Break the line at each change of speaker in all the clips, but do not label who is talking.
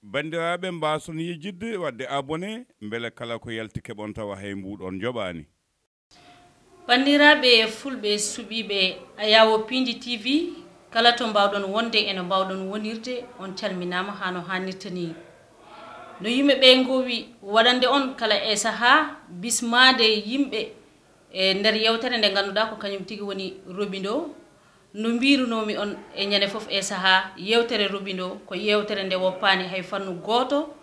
bandiraɓe mbason yejjidde wadde abonné beele kala ko yalti keɓon tawa hay mbuɗon joɓani
bandiraɓe fulɓe suɓiɓe Ayawo Pindi TV kala to mbawɗon wonde eno mbawɗon wonirde on calminama hano hannirta ni no yimɓeɓe gowi waɗande on kala e saaha bismade yimɓe e nder yewtere nde ganduɗa ko kañum tigui woni robindo no mbirunomi on e ñande foof e saaha yewtere robindo ko yewtere nde woppani hay fannu goto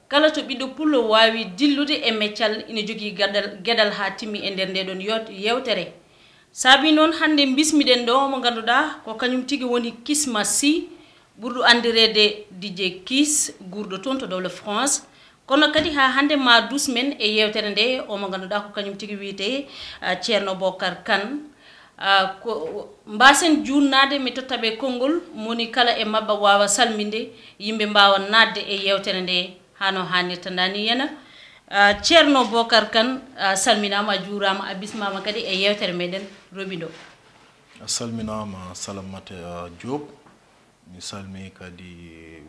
kala to ɓiɗɗo pullo wawi dillude e meccal ina jogui gueɗal ha timmi e nder ndeɗon yewtere saabi noon hande bismiɗen ɗo mo ganduɗa ko kañum tigui woni Kisma Sy ɓurɗo andirede DJ Kiss gurɗo toon to dowle France kono kadi ha hande ma dusmen e yewtere nde o mo ganduɗa ko kañum tigui wiyete Ceerno Bocar Kane ko mbasen junnade mi tottaɓe konngol moni kala e mabba wawa salminde yimɓe mbawa nadde e yewtere nde hano hannirta ndani yana Ceerno Bocar Kane salminama a juurama a bismama kadi e yewtere meɗen robindo
salminama Salamata Diop mi salmi kadi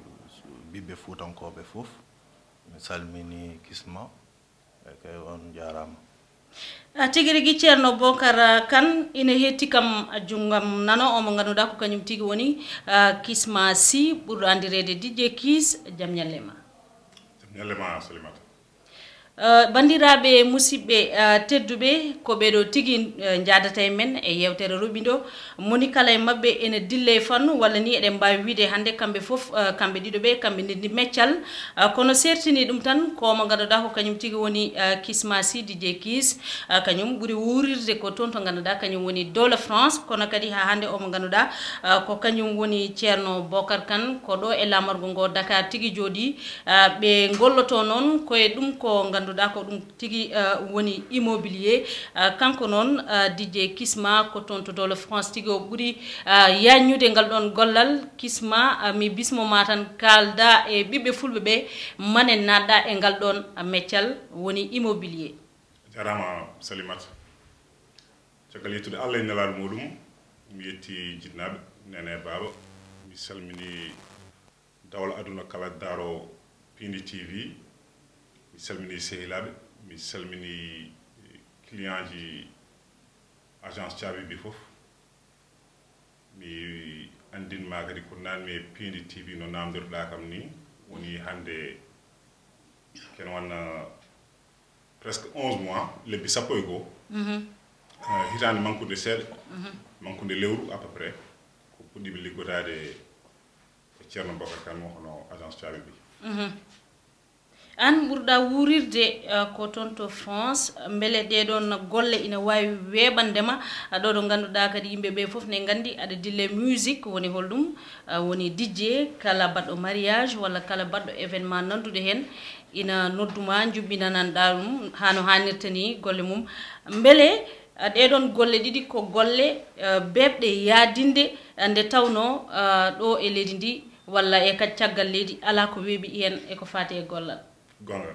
ɓiɓɓe fuutankoɓe fof mi salmini Kisma e kay on jarama
tigi rigui Ceerno Bocar Kane ina hetti kam junggam nano omo ganduɗa ko kañum tigui woni Kisma Sy ɓurɗo andirede DJ Kiss jaam ñallema
Salimata
bandiraɓe musidɓe tedduɓe ko ɓeɗo tigui jadata e men e yewtere robindo moni kala e mabɓe ene dille e fannu walla ni eɗen mbawi wiide hande kamɓe foof kamɓe ɗiɗoɓe kamɓe ndendi meccal kono sertini ɗum tan komo ganduɗa ko kañum tigui woni Kisma Sy DJ Kiss kañum ɓuuri wurirde ko toon to ganduɗa kañum woni dowle France kono kadi ha hande omo ganduɗa ko kañum woni Ceerno Bocar Kane ko ɗo e lamorgo ngo Dakar tigui jooɗi ɓe golloto noon koye ɗum ko ganduɗa ko ɗum tigui woni immobilier kanko noon DJ Kisma ko toon to dowle France tigui o ɓuuri yannude ngal ɗon gollal Kisma mi bismoma tan kalda e ɓiɓɓe fulɓe ɓe mane nadɗa e ngal ɗon meccal woni immobilier
jarama Salimata caggal yettude Allah e nelaɗo muɗum mi yetti jinnaɓe nene baba mi salmini dawla aduna kala daaro Pindi TV mi salmini sehilaɓe mi salmini client ji agence Thiaby bi fof mi andinma kadi ko nanmi e Pindi TV no namdiroɗa kam ni woni hande ken wanna presque 11 mois lebbi sappo e goho hitande mankude seeɗa mankude lewru à peu près ko puɗɗiɓe liggotade e Ceerno Bocar Kane mo hono agence Thiaby bi
an ɓurɗa wurirde ko toon to France beele ɗeɗon golle ina wawi weɓandema ɗo ɗo ganduɗa kadi yimɓeɓe foof ne gandi aɗa dille musique woni holɗum woni DJ kala baɗɗo mariage walla kala baɗɗo événement nandude hen ina nodduma jubbinananɗa ɗum hano hannirta ni golle mum beele ɗeɗon golle ɗiɗi ko golle bebɗe yaadinde nde tawno ɗo e leydi ndi walla e kadi caggal leydi ala ko weeɓi hen eko fati e gollal
gonga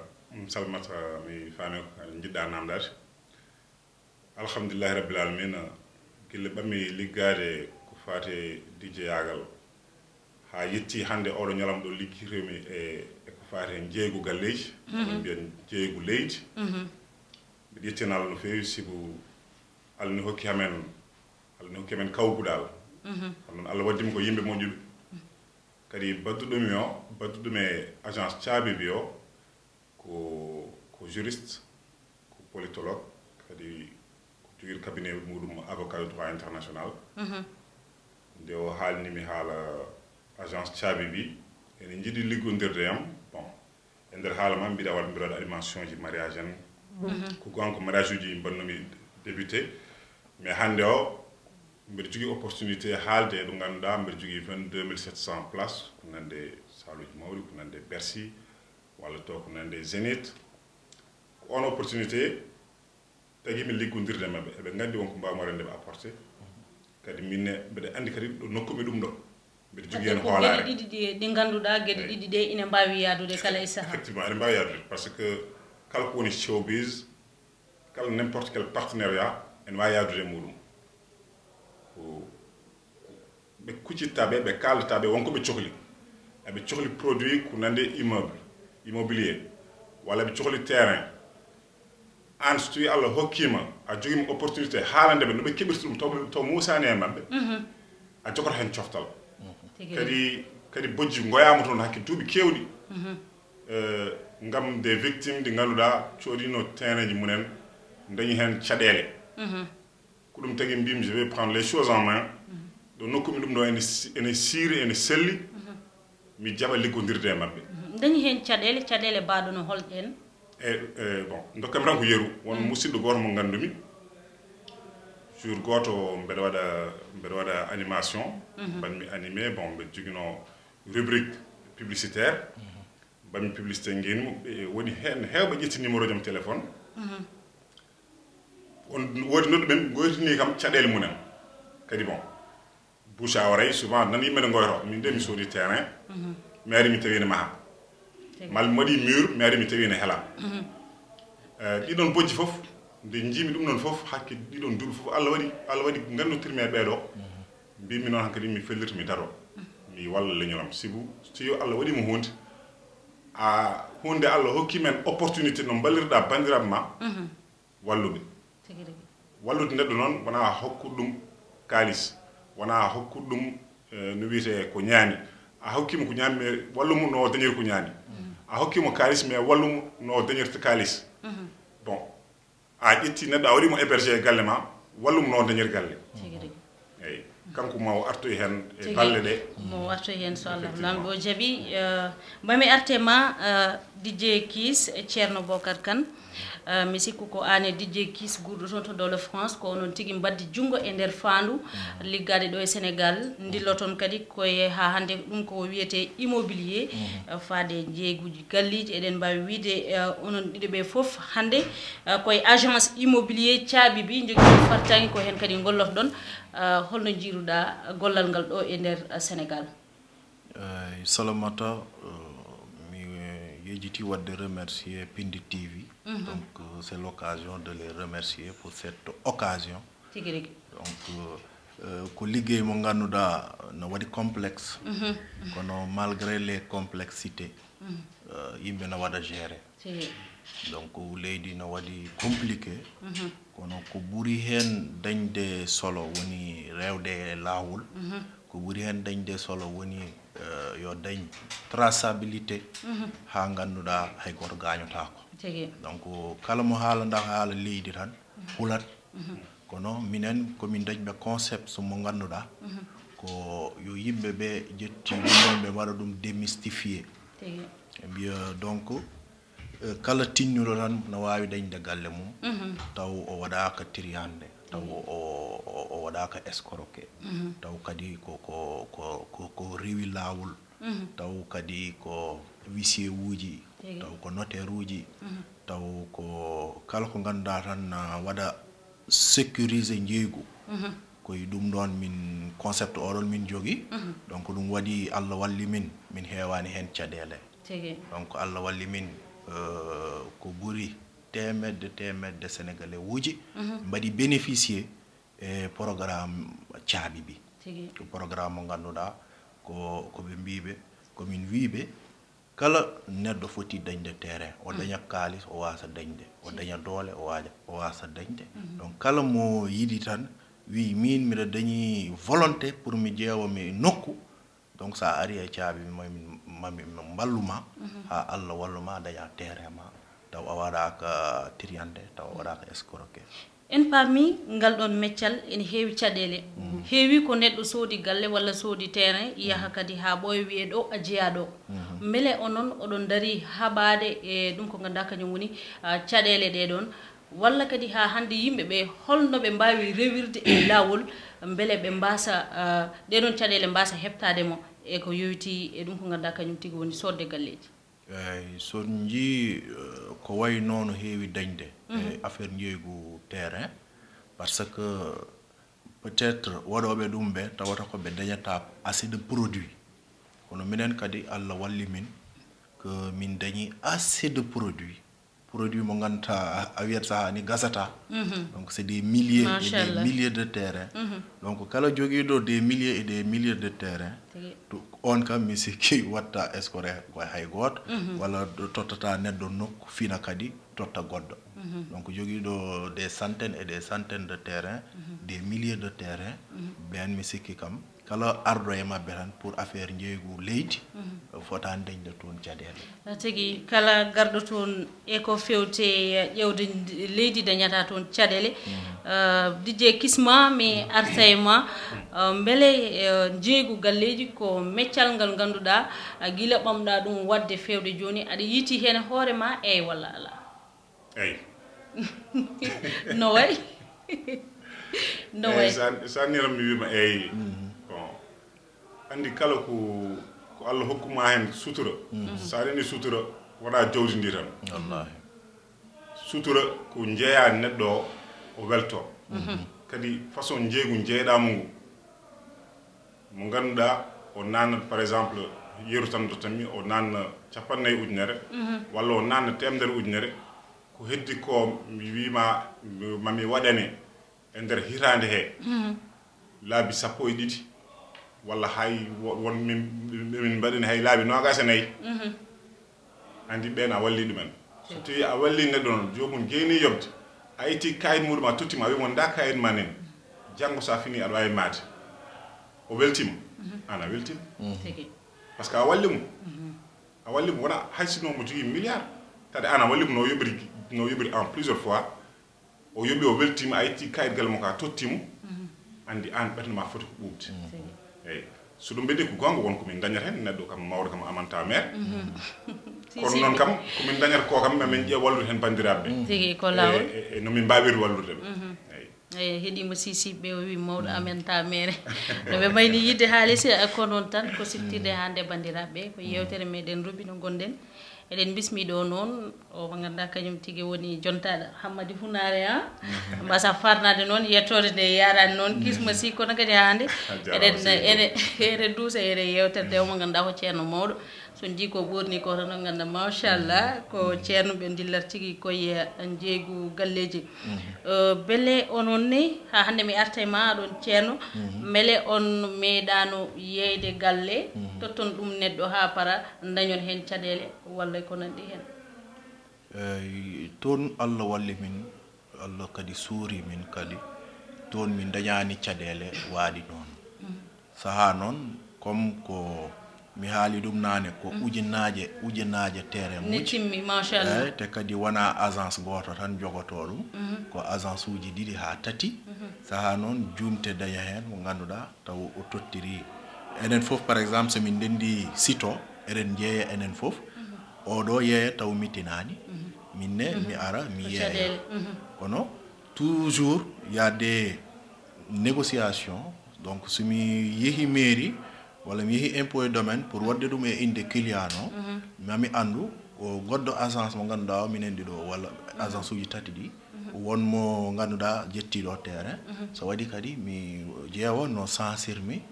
Salimata mi faami ko jiɗɗa namdade alhamdulillahi rabbil alamin guille ɓammi liggade ko fati DJ yagal ha yetti hande oɗo ñalam ɗo liggiremi e ko fati hen jeeygu galleji mbiyen jeeygu leydi mbiɗa yettina Allah no fewi sibu Allah ni hokki amen kawguɗal kono noon Allah waddimi ko yimɓe moƴƴuɓe kadi badduɗum e agence Thiaby bi o ko juriste ko politologue kadi ko joguiɗo cabinet muɗum avocat de droit international nde o haalnimi haala agence Thiaby bi ene jiiɗi liggodirde yam bon e nder haala ma mbiɗa waɗa animation ji mariage en ko gonga ko mariage uji bannumi débuté mais hande o mbiɗa jogui opportunité haalde ɗo ganduɗa mbiɗa jogui 22 700 places ko nande saluji mawɗi ko nande Bercy walla to ko nande Zénith ko on opportunité tagui min liggodirde mabɓe eɓe gandi wonko mbawmi rende ɓe apporté kadi minne mbiɗa andi kadi ɗo nokkumi ɗum ɗo mbiɗa jogui hen hoolare
gueɗe ɗiɗi ɗi ganduɗa gueɗe ɗiɗi ɗe ina mbawi yadude kala e saaha
effectivement ene mbawi yadude par ce que kala ko woni showbiz kala n'importe quel partenariat ene wawi yadude e muɗum ko ɓe kuccittaɓe ɓe kalataɓe wonko ɓe cohli eɓe cohli produit ko nande immobilier walla ɓe cohli terrain an so tawi Allah hokkima a joguima opportunité haalande ɓe no ɓe keɓirta ɗum taw musani e mabɓe a jogoto hen coftal kadi bojji goyama toon hakke duuɓi kewɗi ngam des victimes ɗi ganduɗa coɗino terrain ji munen dañi hen caɗele ko ɗum tagui mbimi je vais prendre les choses en main ɗo nokkumi ɗum ɗo ene siiri ene selli mi jaɓa liggodirde e mabɓe
dañi hen caɗele mbaɗo no holɗen
bon dokkami tan ko yeru won musidɗo goto mo gandumi jour goto mbeɗa waɗa animation mbanmi animé bon mbeɗa joguino rubrique publicitaire mbanmi publicité guenimo woni hen hewɓe ƴetti numéro jam téléphone on woodi nodɗo ɓen goytini kam caɗele munen kadi bon bouche à oreille souvent nan yimɓe ne goyto min de mi soodi terrain mi ari mi tawi ne maaha mal mi waɗi mur mi ari mi tawi ne heela ɗiɗon bojji fof nde jiimi ɗum noon fof hakke ɗiɗon duuɓi fof Allah waɗi gandutirmi e ɓeeɗo mbimi noon hankkadi mi fellita mi daro mi walla leñoram sibu so Allah waɗima hunde a hunde Allah hokki men opportunité no ballirɗa bandiraɓe ma walluɓe wallude neɗɗo noon wona hokkude ɗum kalis wona hokkude ɗum no wiyete ko ñaani a hokkimo ko ñaani mais wallumo no dañiri ko ñaani a hokkimo kalis mais wallumo no dañirta kalis bon a ƴetti neɗɗo a waɗimo hébergé e galle ma wallumo no dañiri galle eyyi kanko mo artoy hen e balle ɗe
mo artoy hen so Allah lamɗo o jaaɓi mami arte ma DJ Kiss e Ceerno Bocar Kane mi sikku ko an e DJ Kiss gurɗo toon to dole France ko onon tigui mbaddi junggo e nder fandu liggade ɗo e Sénégal dillo toon kadi koye ha hande ɗum ko wiyete immobilier faade jeeguji galliji eɗen mbawi wiide onon ɗiɗo ɓe foof hande koye agence immobilier caabibi jogui fartaki ko hen kadi golloto ɗon holno jiiruɗa gollal ngal ɗo e nder Sénégal
Salamata mi yejiti wadde remercier Pindi TV donc c'est l'occasion de les remercier pour cette occasion donc ko liggéey mo ganduɗa no waɗi complexe kono malgré les complexités yimɓe no waɗa gérer donc leydi no waɗi compliqué kono ko ɓuri hen dañde solo woni rewde e lawol ko ɓuri hen dañde solo woni yo dañ traçabilité ha ganduɗa hay goto gañotako donc kala mo haalanda haala leydi tan hulat kono minen komin dañɓe concept mo ganduɗa ko yo yimɓeɓe jetti ɗum ɓe waɗa ɗum démystifier mbiya donc kala tinnuɗo tan no wawi dañde galle mum taw o waɗaka triyande taw o waɗaka escroqué taw kadi ko rewi lawol taw kadi ko huissier uji taw ko notaire uji taw ko kala ko ganduɗa tan waɗa sécuriser jeygu koye ɗum ɗon min concept oɗon min jogui donc ɗum waɗi Allah walli min heewani hen caɗele donc Allah walli min ko ɓuri temedde sénégalais wuji mbaɗi bénéficier e programme caabibi ko programme mo ganduɗa koɓe mbiɓe komin wiɓe kala neɗɗo foti dañde terrain o daña kalis o wasa dañde o daña doole o wasa dañde donc kala mo yiɗi tan wi min miɗa dañi volonté pour mi ƴeewa mi nokku donc sa ari e caabi mami mballuma ha Allah walluma daña terrain ma taw a waɗaka triyande taw a waɗaka escroqué
en paami ngal ɗon meccal ene heewi caɗele heewi ko neɗɗo soodi galle walla soodi terrain yaha kadi ha ɓooya wiye ɗo a jeeya ɗo beele onon oɗon dari haɓade e ɗum ko ganduɗa kañum woni caɗele ɗe ɗon walla kadi ha hande yimɓe ɓe holno ɓe mbawi rewirde e lawol beele ɓe mbasa ɗeɗon caɗele mbasa heɓtademo e ko yowiti e ɗum ko ganduɗa kañum tigui woni sodde galleji
eyyi son jii ko way noon heewi dañde e affaire jeygu terrain par ce que peut être waɗoɓe ɗum ɓe tawata ko ɓe dañata assez de produit kono minen kadi Allah walli min que min dañi assez de produit produit mo nganta a wiyata saha ni gasata donc c'est des milliers et des milliers de terrains donc kala jogiiɗo des milliers et des milliers de terrains on kam mi sikki watta escoré ko hay goto walla tottata neɗɗo nokku fina kadi totta goɗɗo donc jogiiɗo des centaines et des centaines de terrains des milliers de terrains ben mi sikki kam kala ardo e mabbe tan pour affaire jeeygu leydi fota dañde toon caɗele
tigi kala garɗo toon e ko fewte ƴewde leydi dañata toon caɗele DJ Kisma mi arta e ma beele jeeygu galleji ko meccal ngal ganduɗa gila ɓamɗa ɗum wadde fewde joni aɗa yiiti hen hoore ma eyyi walla ala
eyyi
no way no way
sanniram mi wima eyyi andi kala ko Allah hokkuma hen sutura sa reni sutura wona jawdi ndi tan
wallahi
sutura ko jeeya neɗɗo o welto kadi façon jeeygu jeeyɗamo ngu mo ganduɗa o nanna par exemple yeru tan do tammi o nanna 50 ujunere walla o nanna 100 ujunere ko heddi ko mi wima mami waɗane e nder hitande he laabi 12 walla hay won min mbaɗini hay laabi nogas e nayyi andi ɓen a walli ɗumen so tawi a walli neɗɗo noon jomum jeyni yobde a itti kayit muɗum a tottima a wimo nda kayit ma nen janggo sa fini aɗa wawi maade o weltima an a weltima par ce que a walli mo wona hay sino mo jogui milliard tade an a walli mo no yoɓiri en plusieurs fois o yoɓi o weltima a itti kayit gal mo ka tottimo andi an ɓerdema foti ko ɓuuɓde eyyi so ɗum ɓeddi ko gonga wonko min dañata hen neɗɗo kam mawɗo kam amanta maire kono noon kam komin dañata ko kam min ƴeew wallude hen bandiraɓe
tigi ko lawol
e nomin mbawiri wallude ɓe
eyyi heeɗima sisiɓe o wi mawɗo amenta maire no ɓe mayni yidde haalisi ko noon tan ko siftirde hande bandiraɓe ko yewtere meɗen rubi no gonɗen eɗen bismiɗo noon o mo ganduɗa kañum tigui woni jontaɗo Hammady Hunare ha mbasa farnade noon yettode nde yarani noon Kisma si kono kadi hande eɗen duusa ere yewtere nde omo ganduɗa ko ceerno mawɗo so jii ko ɓurni ko tan o ganduɗa machallah ko ceerno ɓe dillat tigui koye jeeygu galleji beele onon ne ha hande mi arta e ma aɗon ceerno beele on meeɗano yeyde galle totton ɗum neɗɗo ha para dañon hen caɗele walla ko nandi hen
toon Allah walli min Allah kadi suuri min kadi toon min dañani caɗele waaɗi ɗon saha noon comme ko mi haali ɗum nane ko ujunnaje terrain muji
timmi machallah
te kadi wona agence goto tan jogoto ɗum ko agence uji ɗiɗi ha tati saha noon jumte daña hen mo ganduɗa taw o tottiri enen foof par exemple so min ndendi sito eɗen jeeya enen foof oɗo yeeya taw mittinani minne mi ara mi yeeya kono toujours y a des négociations donc somi yeehi mairie walla mi yeehi impôt et domaine pour wadde ɗum e inde client o mami andu o goɗɗo agence mo ganduɗa o minen ɗiɗo walla agence uji tati ɗi wonmo ganduɗa jettiɗo terrain so waɗi kadi mi ƴeewa no sansirmi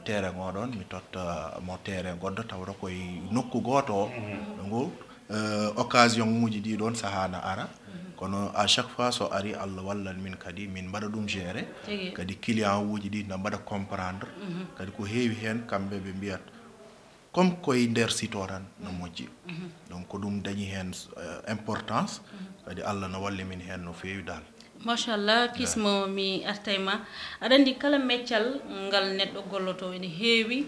terrain oɗon mi totta mo terrain goɗɗo tawra koye nokku goto o ngo occasion muji ɗi ɗon sahana ara kono à chaque fois so ari Allah wallan min kadi min mbaɗa ɗum gérer kadi client uji ɗi na mbaɗa comprendre kadi ko heewi hen kamɓe ɓe mbiyat comme koye nder sito tan no moƴƴi donc ko ɗum dañi hen importance kadi Allah no walli min hen no feewi dal
machallah Kisma mi arta e ma aɗa andi kala meccal ngal neɗɗo golloto ene heewi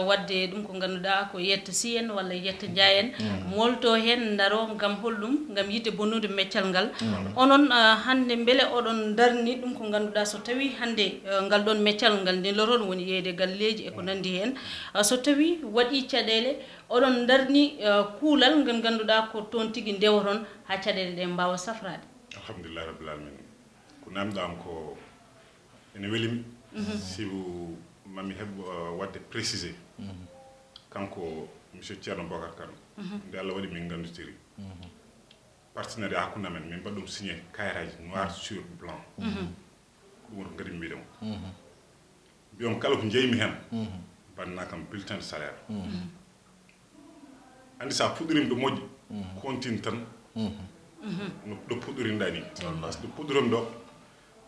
wadde ɗum ko ganduɗa ko yetta si en walla yetta jaa en molto hen daro gam holɗum gam yidde bonnude meccal ngal onon hande beele oɗon darni ɗum ko ganduɗa so tawi hande ngal ɗon meccal ngal ndiloton woni yeyde galleji e ko nandi hen so tawi waɗi caɗele oɗon darni kuulal ngal ganduɗa ko toon tigui ndewoton ha caɗele ɗe mbawa safrade
alhamdulillah rabbil alamin ko namdam ko ene welimi sibu mami heɓ wadde précisé kanko monsieur Thierno Bocar Kane nde Allah waɗi min gandutiri partenariat hakkude amen min mbaɗɗum signé kayitaji noir sur blanc ɗum woni ko gadi mi mbiɗemo mbiyom kala ko jeymi hen banna kam bulletin de salaire andi sa fuɗɗirimi ɗo moƴƴi continue tan no puɗɗorinɗa ni par ce que puɗɗorim ɗo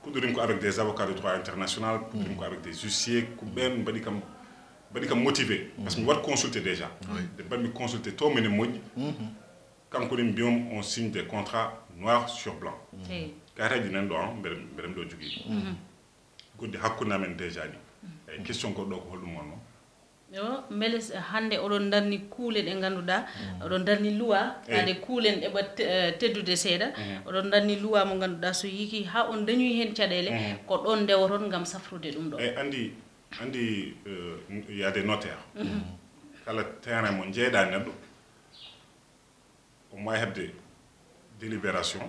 puɗɗorim ko avec des avocats de droit international puɗɗorim ko avec des huissiers ko ɓen mbaɗi kam motivé par ce que mi waɗ consulté déjà de mbaɗmi consulté to mine moƴƴi kanko ni mbiyom on signe des contrats noir sur blanc kayitaji nan ɗo mbeɗem ɗo jogui goddi hakkude amen déjà ni eyi question goɗɗo ko holɗum wonno
yo mbele hande oɗon darni kuule ɗe ngannduɗa oɗon darni luwa hande kuulen ɗeɓa teddude seeɗa oɗon darni luwa mo ngannduɗa so yiki ha on dañoyi hen caɗele ko ɗon ndewoton gam safrude ɗum ɗo
eyi andi y a des notaires kala terrain mo jeeɗa neɗɗo on wawi hebde délibération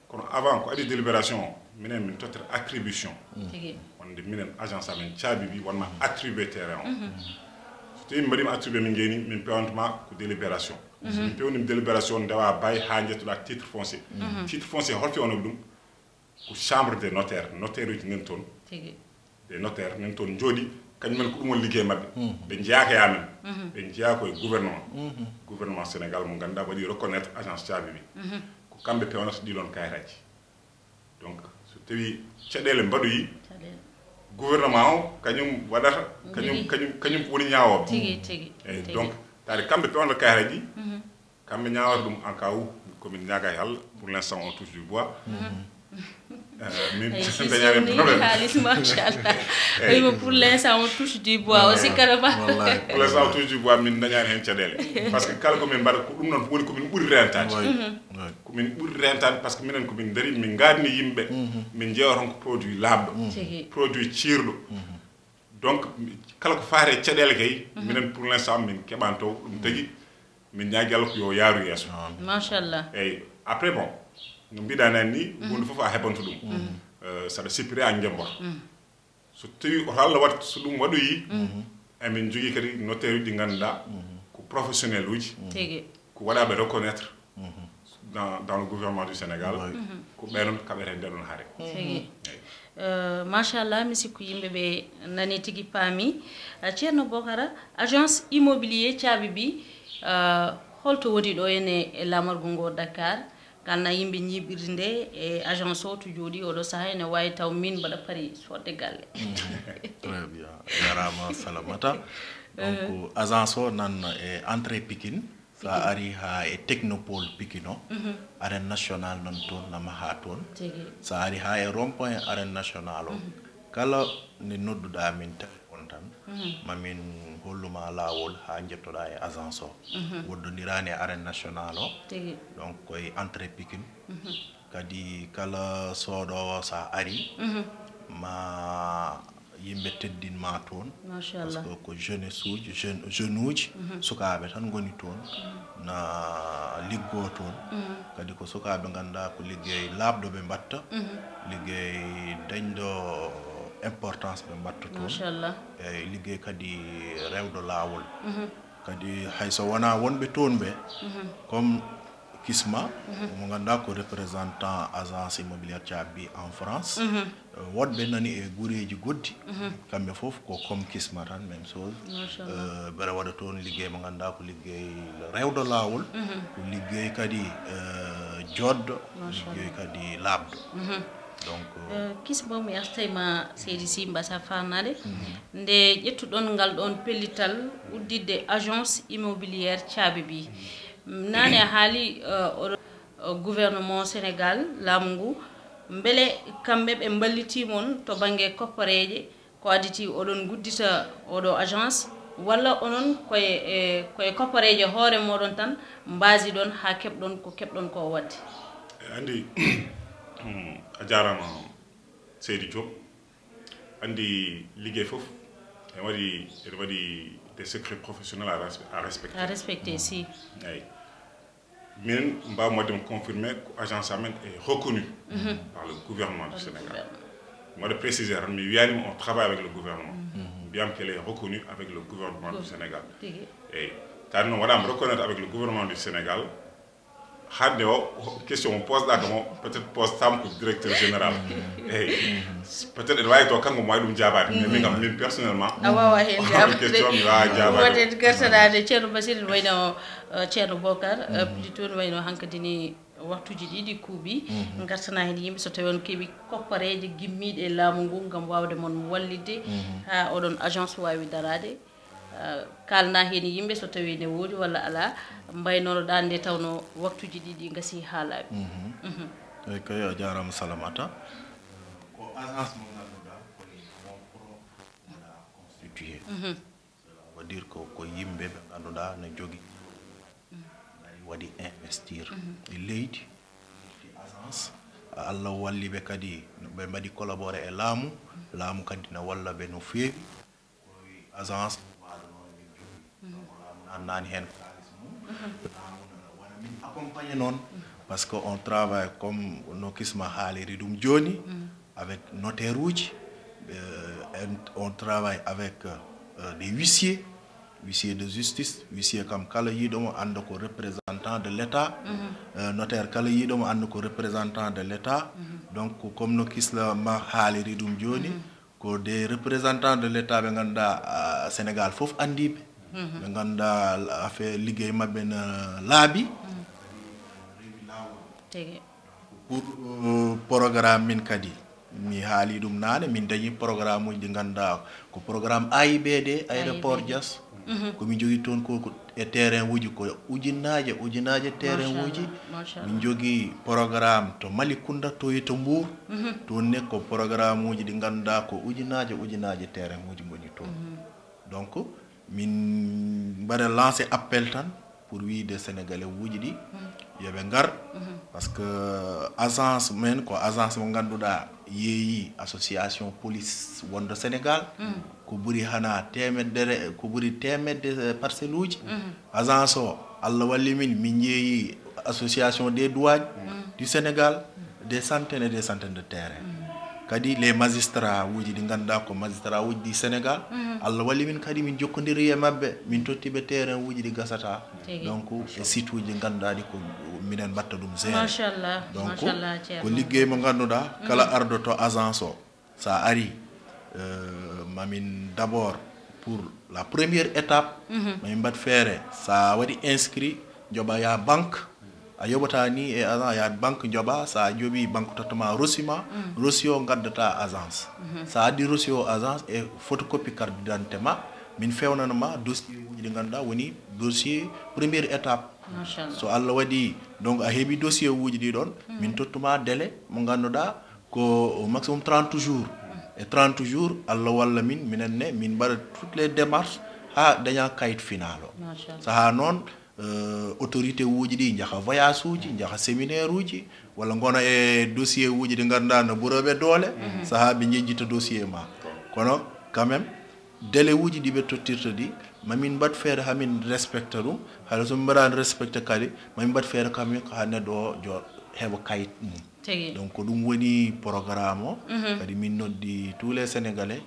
kono avant ko adi délibération minen min tottata attribution wonde minen agence amen caabi wonma attribué terrain o so tawi min mbaɗima attribué min jeeni min pewantuma ko délibération so min pewnima délibération ndewa bay ha jettoɗa titre foncier titre foncier holfi wono ɗum ko chambre des notaires notaire uji nen toon des notaires nen toon jooɗi kañumen ko ɗum woni liggey mabɓe ɓe jeeyaka yamen ɓe jeeya koye gouvernement sénégal mo ganduɗa waɗi reconnaître agence caabi ko kamɓe pewnata ɗiɗon kayitaji donc so tawi caɗele mbaɗoyi gouvernement o kañum waɗata kañum ko woni ñawoɓe eyyi donc tawde kamɓe pewnata kayitaji kamɓe ñawata ɗum en cas où komin ñaga e Allah pour l'instant on touche du bois
pour l'instant on touche du bois aussi carrément
pour l'instant on touche du bois min dañani hen caɗele par ce que kala komin mbaɗa ko ɗum noon woni komin ɓuuri rentade komin ɓuuri rentade par ce que minen komin daari min gadni yimɓe min jeewa ton ko produit labɗo produit ciirɗo donc kala ko faate caɗele kay minen pour l'instant min keɓani taw ɗum tagui min ñaagui Allah ko yo yaaru yeeso
machallah
eyyi après bon no mbiɗa nani ni hunde fof a heɓanto ɗum saɗa sippiri a jembota so tawi oto Allah wat so ɗum waɗoyi emin jogui kadi notaire uji ɗi ganduɗa ko professionnel uji ko waɗaɓe reconnaître dans le gouvernement du Sénégal ko ɓenon kaɓete ndeɗon haare
machallah mi sikku yimɓeɓe nani tigui paami ceerno Bocara agence immobilier caabi bi holto woni ɗo ene e lamargo ngo Dakar ganna yimɓe ñiɓirde nde e agence o to jooɗi oɗo saaha ene wawi taw min mbaɗa pari sodde galle
très bien jarama Salamata donc agence o nan e entrée Pikine sa ari ha e technopole Pikine o arène national non toon nama ha toon sa ari ha e rond point arène national o kala nde nodduɗa min tawi on tan mamin holluma lawol ha jettoɗa e agence o woddodirani e arène national o donc koye entrée Pikine kadi kala sooɗowo sa ari ma yimɓe teddinma toon par ce que ko jeunesse uji jeune uji sukaɓe tan goni toon na liggo toon kadi ko sukaɓe ganduɗa ko liggey labɗo ɓe mbatta liggey dañɗo importance ɓe mbatta toon eyyi liggey kadi rewɗo lawol kadi hayso wona wonɓe toon ɓe comme Kisma mo ganduɗa ko représentant agence immobilière caabi en France woɗɓe nani e guureji goddi kamɓe foof ko comme Kisma tan même chose ɓeɗa waɗa toon liggey mo ganduɗa ko liggey rewɗo lawol ko liggey kadi joddo liggey kadi labɗo donc
Kisma mi artayma seydi Sy mbasa farnade nde ƴettuɗon ngal ɗon pellital uddidde agence immobilière caabi bi nane haali gouvernement Sénégal laamu ngu beele kamɓe ɓe ballitimon to banggue koppareje ko additi oɗon guddita oɗo agence walla onon koye koppareje hoore moɗon tan mbasi ɗon ha keɓɗon ko keɓɗon ko wadde
andi a jarama Seydi Diop andi liggey foof ene waɗi des secrets professionnels à respecter
si
eyi min mbawmi waddema confirmer ko agence amen est reconnue par le gouvernement du Sénégal mwaɗa préciser tan mi wiyanima on travaille avec le gouvernement mbiyam qu'elle est reconnue avec le gouvernement du Sénégal eyi tawde noon waɗama reconnaître avec le gouvernement du Sénégal hande o question mo posɗa kamo peut être pose tam ko directeur général eyyi peut être ene wawi to kanko mo wawi ɗum jabade mais min kam min personnellement
a wawa hen
question mi wawa jabade
wote gertanade ceerno Basir wayno ceerno Bocar plutôt wayno hankadini waktuji ɗiɗi kuuɓi gartana hen yimɓe so tawi on keeɓi koppareje gimmiɗe e laamu ngu gam wawde mon wallidde ha oɗon agence wawi darade kalna hen yimɓe so tawi ne woodi walla ala mbaynoɗoɗa nde tawno waktuji ɗiɗi gasi ha laaɓi
eyi kay a jarama Salamata ko agence mo ganduɗa constitué cela veut dire que ko yimɓe ɓe ganduɗa ne jogui waɗi investir e leydi di agence Allah walliɓe kadi ɓe mbaɗi collaboré e laamu kadi ne walla ɓe no feewi koye agence waɗa noon min jogui laamu nannani hen kalis mum laamu wona min accompagné noon parce que on travaille comme no Kisma haaliri ɗum joni avec notaire uji on travaille avec des huissiers de justice, huissier comme kala yiɗomo anda ko représentant de l'État, notaire kala yiɗomo anda ko représentant de l'État. Donc comme no Kisla ma haaliri ɗum joni ko des représentants de l'État ɓe ganduɗa Sénégal fof andiɓe ɓe ganduɗa affaire liggey mabɓe no laaɓi pour programme min kadi mi haali ɗum nane min dañi programme uji ɗi ganduɗa ko programme AIBD aéroport Dias komin jogui toon ko e terrain uji ko ujunnaje terrain uji min jogui programme to Malicounda to e to Mbour toon ne ko programme uji ɗi ganduɗa ko ujunnaje terrain uji goni toon donc min mbaɗa lancé appel tan pour wiide sénégalais uji ɗi yoɓe ngar parce que agence men ko agence mo ganduɗa yeeyi association police wonde Sénégal ko ɓuri hana temedde parcelle uji agence o Allah walli min yeeyi association des douanes du Sénégal des centaines et des centaines de terrain kadi les magistrats uji ɗi ganduɗa ko magistrat uji du Sénégal Allah walli min kadi min jokkodiri e mabɓe min tottiɓe terrain uji ɗi gasata donc e site uji ɗi ganduɗa ɗi ko minen mbatta ɗum géré donc ko liggey mo ganduɗa kala ardoto agence o sa ari mamin d'abord pour la première étape mamin mbat feere sa waɗi inscrit joɓa ya banque a yoɓata ni e agence ya banque joɓa sa joɓi banque tottama rosima rosi o gaddata agence sa addi rosi o agence e photocopie carte d'identité ma min fewnanoma dossier uji ɗi ganduɗa woni dossier première étape so Allah waɗi donc a heeɓi dossier uji ɗi ɗon min tottuma délai mo ganduɗa ko au maximum 30 jours et 30 jours Allah walla minenne min mbaɗa toutes les démarches ha daña kayit final o saha noon autorité uji ɗi jaaha voyage uji jaaha séminaire uji walla gona e dossier uji ɗi ganduɗa no ɓuuroɓe doole saha ɓe jejjita dossier ma kono quand même délai uji ɗi ɓe tottirta ɗi mamin mbat feere hamin respecta ɗum hayɗo somin mbaɗani respecta kadi mamin mbat feere kamin ko ha neɗɗo o jo heɓa kayit mum donc ko ɗum woni programme o kadi min noddi tous les sénégalais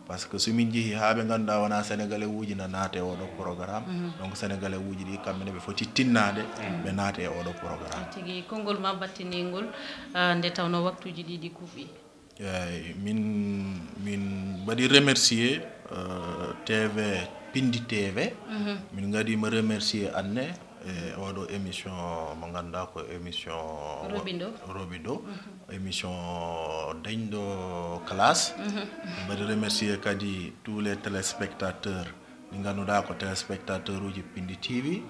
parce que somin jeehi ha ɓe ganduɗa wona sénégalais uji na naate oɗo programme donc sénégalais uji ɗi kamɓene ɓe foti tinnade ɓe naate e oɗo programme
tigui konngol ma battiningol nde tawno waktuji ɗiɗi kuuɓi
eyyi min mbaɗi remercier TV Pindi TV min gadima remercier Anne e oɗo émission mo ganduɗa ko émission Robido émission dañɗo classe mbaɗi remercier kadi tous les téléspectateurs ɗi ganduɗa ko téléspectateur uji Pindi TV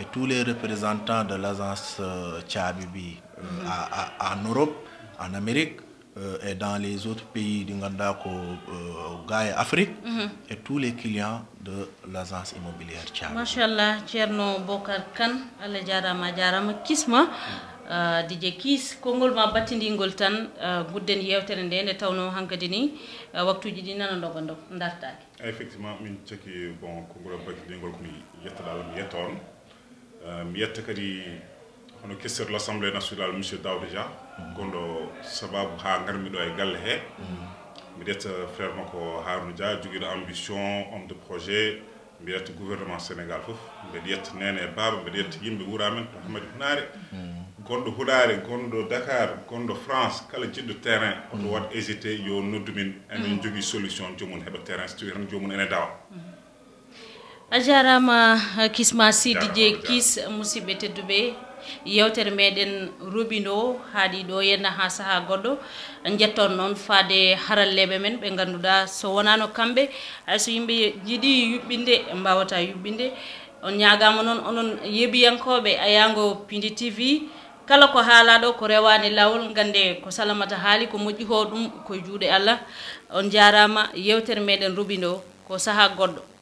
et tous les représentants de l'agence Thiabibi en Europe en Amérique et dans les autres pays ɗi ganduɗa ko Gaye Afrique et tous les clients de l'agence immobilière Thiabi. Machallah,
Ceerno Bocar Kane, Allah jarama Kisma DJ Kis kongol ma battindingol tan gudden yewtere nde tawno hankadi ni waktuji ɗi nana dogo dartaki.
Effectivement min ceki bon kongol battindingol ko mi yettadal mi yetton mi yetta kadi hono questeur l'Assemblée nationale monsieur Daouda Dia gondo sababu ha garmi ɗo e galle he mi retta frère makko Harouna Dia joguiɗo ambition homme de projet mi retta gouvernement Sénégal fof mbeɗa yetta nene e baba mbeɗa yetta yimɓe wuura men to Hamadi Hunare gonɗo Huɗare gonɗo Dakar gonɗo France kala jiɗɗo terrain oto wat hésité yo noddu min emin jogui solution jomum heɓa terrain so tawi tan jomum ene dawa
a jarama Kisma Sy DJ Kis musidɓe tedduɓe yewtere meɗen Robindo haadi ɗo yenna ha saha goɗɗo jetton noon faade haralleɓe men ɓe ganduɗa so wonano kamɓe hayso yimɓe jiiɗi yuɓɓinde mbawata yuɓɓinde on ñagama noon onon yeebiyankoɓe ayango Pindi TV kala ko haalaɗo ko rewani lawol gande ko Salamata haali ko moƴƴi ho ɗum koye juuɗe Allah on jarama yewtere meɗen Robindo ko saha goɗɗo